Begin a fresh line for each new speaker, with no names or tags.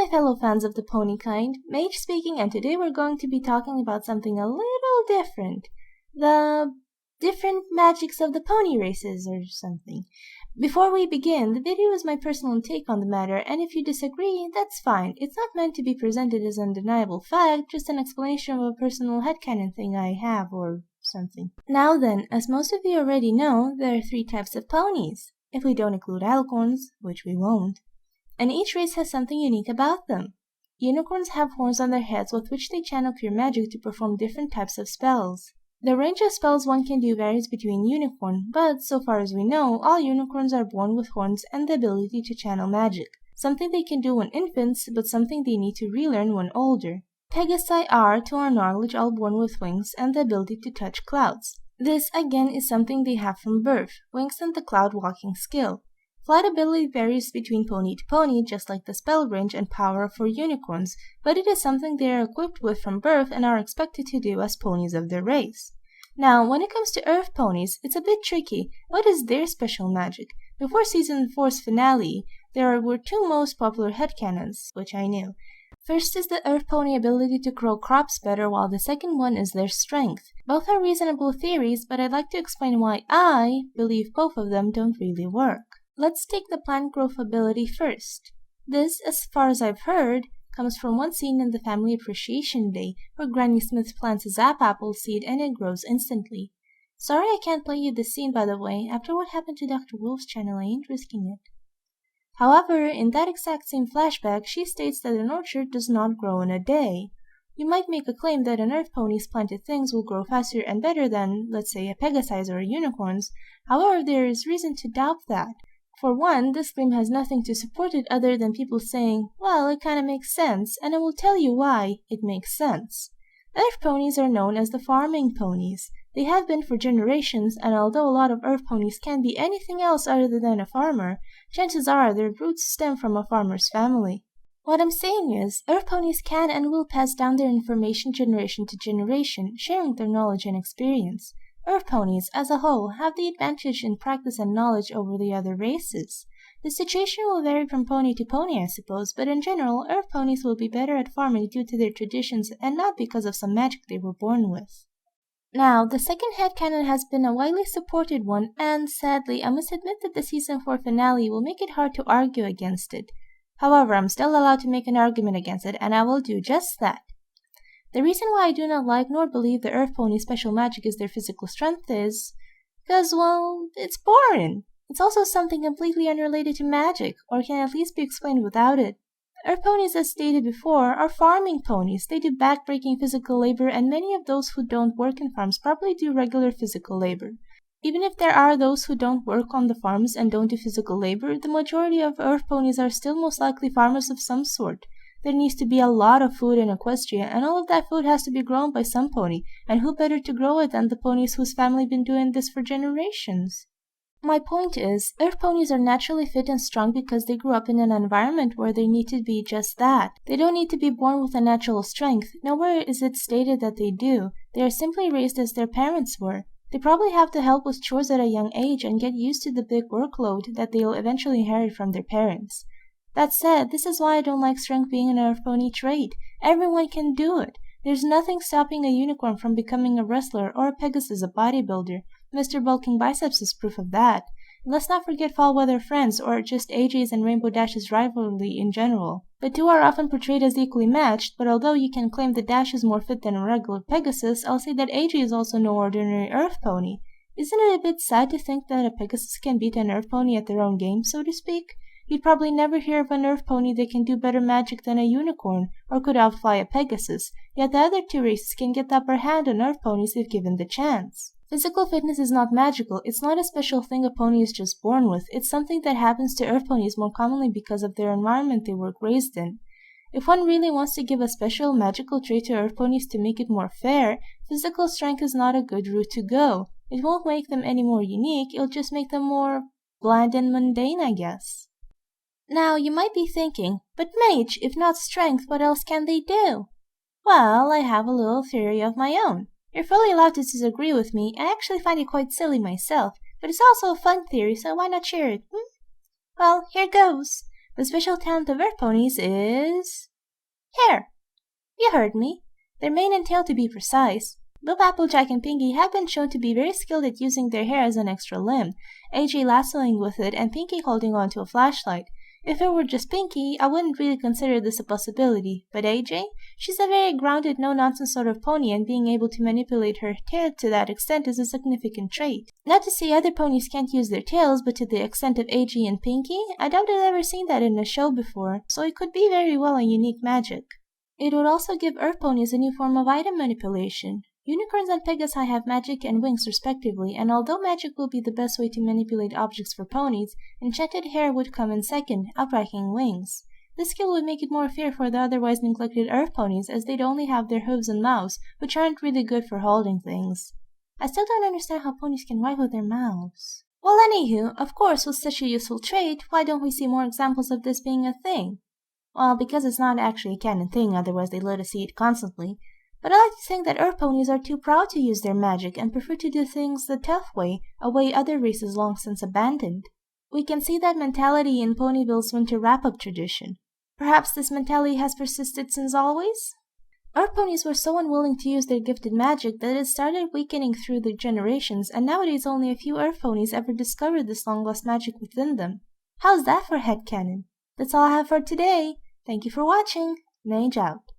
my fellow fans of the pony kind, Mage speaking, and today we're going to be talking about something a little different. The different magics of the pony races or something. Before we begin, the video is my personal take on the matter, and if you disagree, that's fine. It's not meant to be presented as undeniable fact, just an explanation of a personal headcanon thing I have or something. Now then, as most of you already know, there are 3 types of ponies, if we don't include alicorns, which we won't. And each race has something unique about them. Unicorns have horns on their heads with which they channel pure magic to perform different types of spells. The range of spells one can do varies between unicorn, but so far as we know, all unicorns are born with horns and the ability to channel magic. Something they can do when infants, but something they need to relearn when older. Pegasi are, to our knowledge, all born with wings and the ability to touch clouds. This, again, is something they have from birth, wings and the cloud walking skill. Flight ability varies between pony to pony, just like the spell range and power for unicorns, but it is something they are equipped with from birth and are expected to do as ponies of their race. Now, when it comes to Earth ponies, it's a bit tricky. What is their special magic? Before Season 4's finale, there were 2 most popular headcanons, which I knew. First is the Earth pony ability to grow crops better, while the second one is their strength. Both are reasonable theories, but I'd like to explain why I believe both of them don't really work. Let's take the plant growth ability first. This, as far as I've heard, comes from one scene in the Family Appreciation Day, where Granny Smith plants a zap apple seed and it grows instantly. Sorry I can't play you this scene, by the way. After what happened to Dr. Wolf's channel, I ain't risking it. However, in that exact same flashback, she states that an orchard does not grow in a day. You might make a claim that an Earth pony's planted things will grow faster and better than, let's say, a Pegasi or a unicorn's. However, there is reason to doubt that. For one, this claim has nothing to support it other than people saying, well, it kinda makes sense, and I will tell you why it makes sense. Earth ponies are known as the farming ponies. They have been for generations, and although a lot of Earth ponies can be anything else other than a farmer, chances are their roots stem from a farmer's family. What I'm saying is, Earth ponies can and will pass down their information generation to generation, sharing their knowledge and experience. Earth ponies, as a whole, have the advantage in practice and knowledge over the other races. The situation will vary from pony to pony, I suppose, but in general, Earth ponies will be better at farming due to their traditions and not because of some magic they were born with. Now, the second headcanon has been a widely supported one, and sadly, I must admit that the Season 4 finale will make it hard to argue against it. However, I'm still allowed to make an argument against it, and I will do just that. The reason why I do not like nor believe the Earth pony's special magic is their physical strength is because, well, it's boring. It's also something completely unrelated to magic, or can at least be explained without it. Earth ponies, as stated before, are farming ponies. They do backbreaking physical labor, and many of those who don't work in farms probably do regular physical labor. Even if there are those who don't work on the farms and don't do physical labor, the majority of Earth ponies are still most likely farmers of some sort. There needs to be a lot of food in Equestria, and all of that food has to be grown by some pony, and who better to grow it than the ponies whose family been doing this for generations? My point is, Earth ponies are naturally fit and strong because they grew up in an environment where they need to be just that. They don't need to be born with a natural strength. Nowhere is it stated that they do. They are simply raised as their parents were. They probably have to help with chores at a young age and get used to the big workload that they'll eventually inherit from their parents. That said, this is why I don't like strength being an Earth pony trait. Everyone can do it. There's nothing stopping a unicorn from becoming a wrestler or a Pegasus a bodybuilder. Mr. Bulking Biceps is proof of that. And let's not forget Fall Weather Friends or just AJ's and Rainbow Dash's rivalry in general. The 2 are often portrayed as equally matched, but although you can claim that Dash is more fit than a regular Pegasus, I'll say that AJ is also no ordinary Earth pony. Isn't it a bit sad to think that a Pegasus can beat an Earth pony at their own game, so to speak? You'd probably never hear of an Earth pony that can do better magic than a unicorn, or could outfly a Pegasus, yet the other 2 races can get the upper hand on Earth ponies if given the chance. Physical fitness is not magical. It's not a special thing a pony is just born with. It's something that happens to Earth ponies more commonly because of their environment they were raised in. If one really wants to give a special magical trait to Earth ponies to make it more fair, physical strength is not a good route to go. It won't make them any more unique, it'll just make them more bland and mundane, I guess. Now, you might be thinking, but Mage, if not strength, what else can they do? Well, I have a little theory of my own. You're fully allowed to disagree with me. I actually find it quite silly myself, but it's also a fun theory, so why not share it? Well, here goes. The special talent of Earth ponies is hair. You heard me. Their mane and tail to be precise. Both Applejack and Pinkie have been shown to be very skilled at using their hair as an extra limb, AJ lassoing with it and Pinkie holding on to a flashlight. If it were just Pinkie, I wouldn't really consider this a possibility, but AJ? She's a very grounded, no-nonsense sort of pony, and being able to manipulate her tail to that extent is a significant trait. Not to say other ponies can't use their tails, but to the extent of AJ and Pinkie, I doubt I've ever seen that in a show before, so it could be very well a unique magic. It would also give Earth ponies a new form of item manipulation. Unicorns and Pegasi have magic and wings respectively, and although magic will be the best way to manipulate objects for ponies, enchanted hair would come in second, outranking wings. This skill would make it more fair for the otherwise neglected Earth ponies, as they'd only have their hooves and mouths, which aren't really good for holding things. I still don't understand how ponies can write with their mouths. Well, anywho, of course, with such a useful trait, why don't we see more examples of this being a thing? Well, because it's not actually a canon thing, otherwise they'd let us see it constantly. But I like to think that Earth ponies are too proud to use their magic and prefer to do things the tough way, a way other races long since abandoned. We can see that mentality in Ponyville's winter wrap-up tradition. Perhaps this mentality has persisted since always? Earth ponies were so unwilling to use their gifted magic that it started weakening through the generations, and nowadays only a few Earth ponies ever discovered this long-lost magic within them. How's that for headcanon? That's all I have for today. Thank you for watching. Mage out.